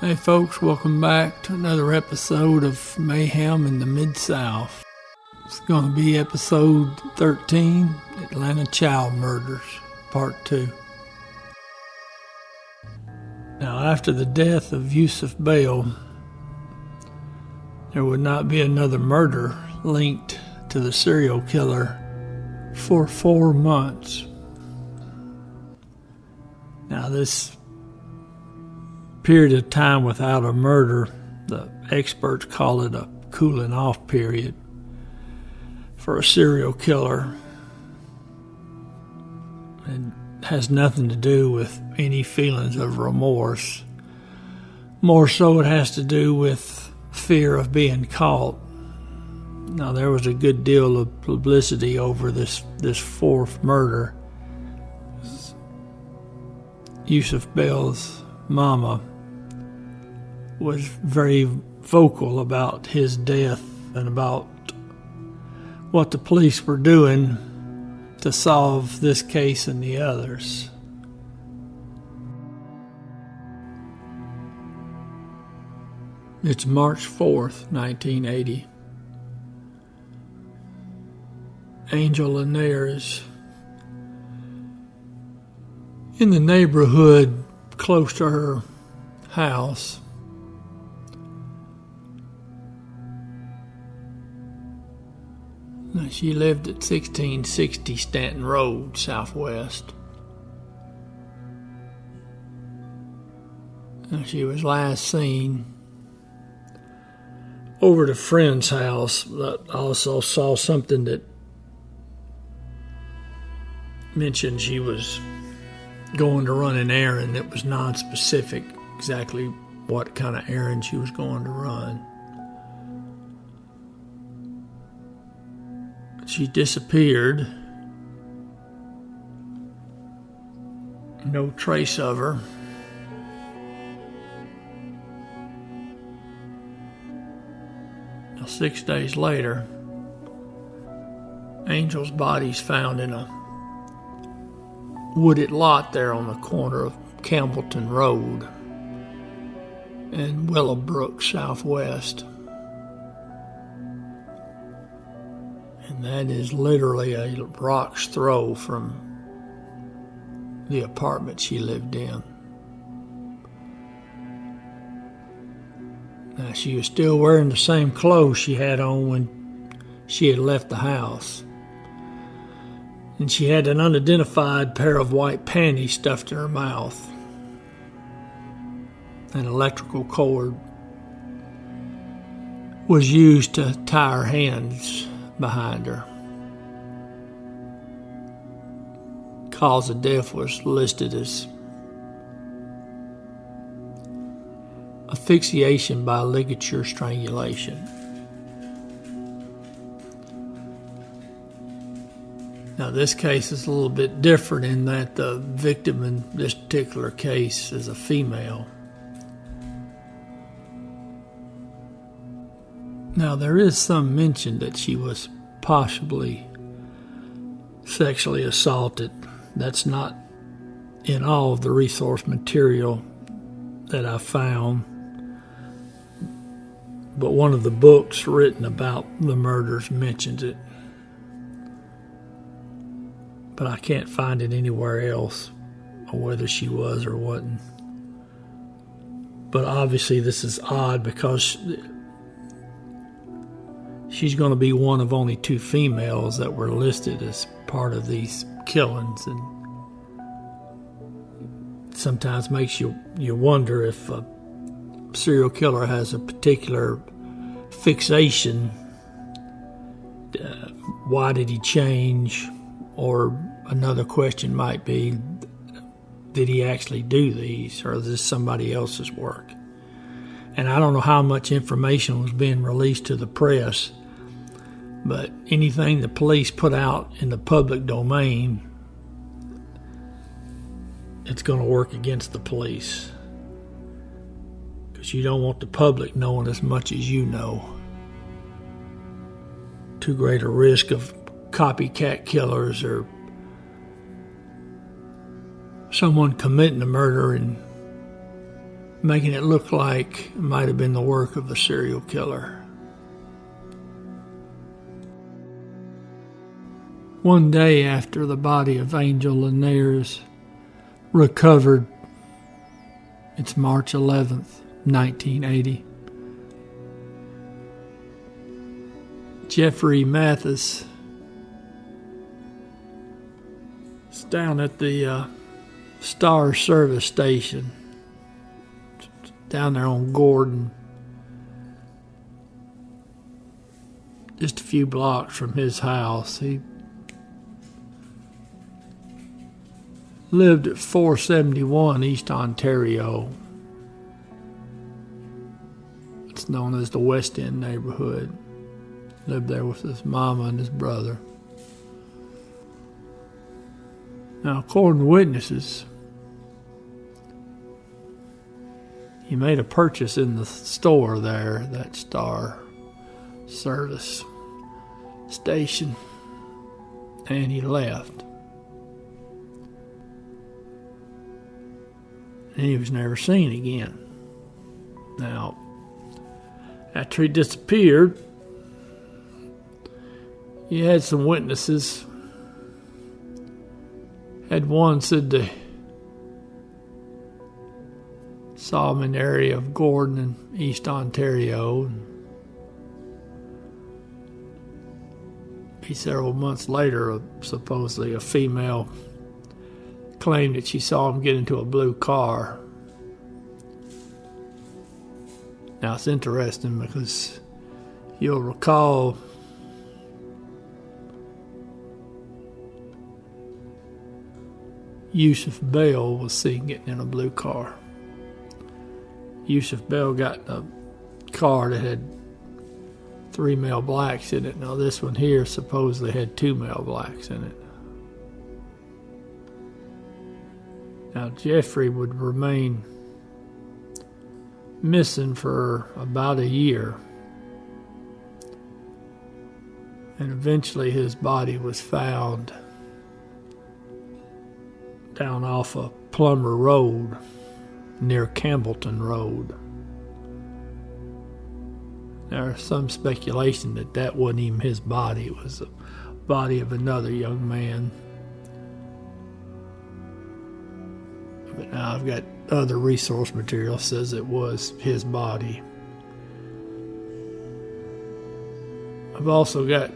Hey folks, welcome back to another episode of Mayhem in the Midsouth. It's going to be episode 13, Atlanta Child Murders, part 2. Now, after the death of Yusuf Bale, there would not be another murder linked to the serial killer for 4 months. Now, this period of time without a murder, the experts call it a cooling off period for a serial killer. It has nothing to do with any feelings of remorse. More so it has to do with fear of being caught. Now, there was a good deal of publicity over this fourth murder. Yusuf Bale's mama was very vocal about his death and about what the police were doing to solve this case and the others. It's March 4th, 1980. Angel Lenaires, in the neighborhood close to her house, she lived at 1660 Stanton Road, Southwest. She was last seen over at a friend's house. I also saw something that mentioned she was going to run an errand that was non-specific exactly what kind of errand she was going to run. She disappeared. No trace of her. Now, 6 days later, Angel's body's found in a wooded lot there on the corner of Campbellton Road and Willowbrook, Southwest. And that is literally a rock's throw from the apartment she lived in. Now, she was still wearing the same clothes she had on when she had left the house. And she had an unidentified pair of white panties stuffed in her mouth. An electrical cord was used to tie her hands behind her. Cause of death was listed as asphyxiation by ligature strangulation. Now, this case is a little bit different in that the victim in this particular case is a female. Now, there is some mention that she was possibly sexually assaulted. That's not in all of the resource material that I found, but one of the books written about the murders mentions it. But I can't find it anywhere else, or whether she was or wasn't. But obviously this is odd because she's going to be one of only 2 females that were listed as part of these killings, and sometimes makes you wonder if a serial killer has a particular fixation. Why did he change? Or another question might be, did he actually do these, or is this somebody else's work? And I don't know how much information was being released to the press, but anything the police put out in the public domain, it's going to work against the police. Because you don't want the public knowing as much as you know. Too great a risk of copycat killers or someone committing a murder and making it look like it might have been the work of a serial killer. One day after the body of Angel Lenaires recovered, it's March 11th, 1980, Jeffrey Mathis is down at the Star service station down there on Gordon, just a few blocks from his house. He lived at 471 East Ontario. It's known as the West End neighborhood. Lived there with his mama and his brother. Now, according to witnesses, he made a purchase in the store there, that Star service station, and he left. And he was never seen again. Now, after he disappeared, he had some witnesses. Had one said they saw him in the area of Gordon and East Ontario. Several months later, supposedly a female claimed that she saw him get into a blue car. Now it's interesting because you'll recall Yusuf Bell was seen getting in a blue car. Yusuf Bell got in a car that had 3 male blacks in it. Now this one here supposedly had 2 male blacks in it. Now Jeffrey would remain missing for about a year. And eventually his body was found down off of Plummer Road near Campbellton Road. There's some speculation that that wasn't even his body. It was the body of another young man. But now I've got other resource material that says it was his body. I've also got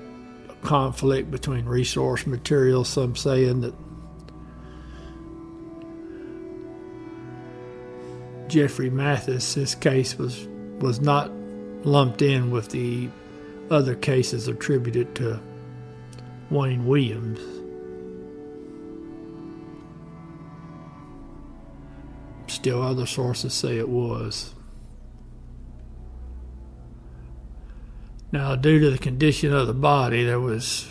a conflict between resource material, some saying that Jeffrey Mathis, his case was not lumped in with the other cases attributed to Wayne Williams. Still, other sources say it was. Now, due to the condition of the body, there was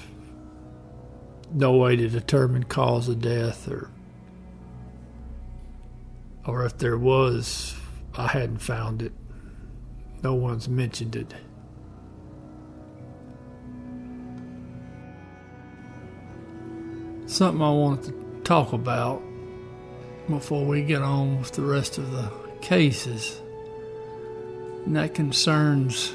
no way to determine cause of death, or if there was, I hadn't found it. No one's mentioned it. Something I wanted to talk about before we get on with the rest of the cases, and that concerns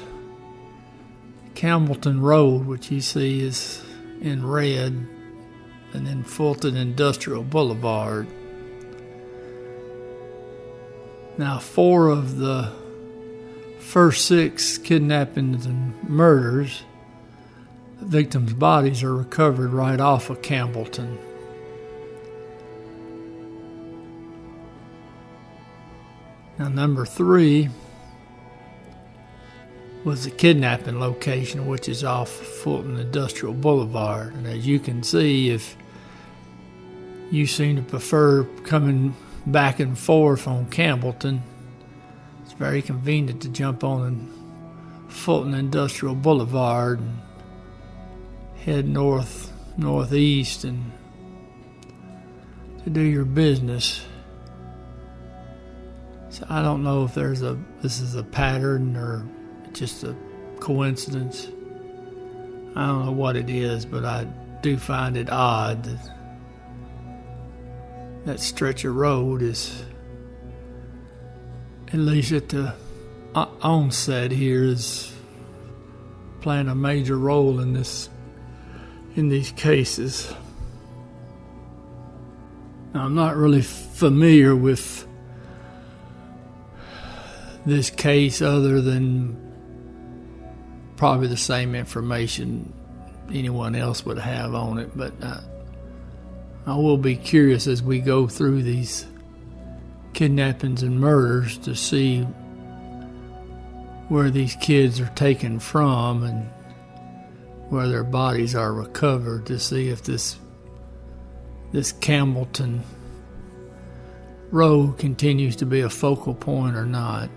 Campbellton Road, which you see is in red, and then Fulton Industrial Boulevard. Now, 4 of the first 6 kidnappings and murders, the victims' bodies are recovered right off of Campbellton. Now, number 3 was the kidnapping location, which is off Fulton Industrial Boulevard. And as you can see, if you seem to prefer coming back and forth on Campbellton, it's very convenient to jump on Fulton Industrial Boulevard and head northeast and to do your business. So I don't know if this is a pattern or just a coincidence. I don't know what it is, but I do find it odd that stretch of road is at least at the onset here, is playing a major role in these cases. Now, I'm not really familiar with this case other than probably the same information anyone else would have on it, but I will be curious as we go through these kidnappings and murders to see where these kids are taken from and where their bodies are recovered, to see if this Campbellton Road continues to be a focal point or not.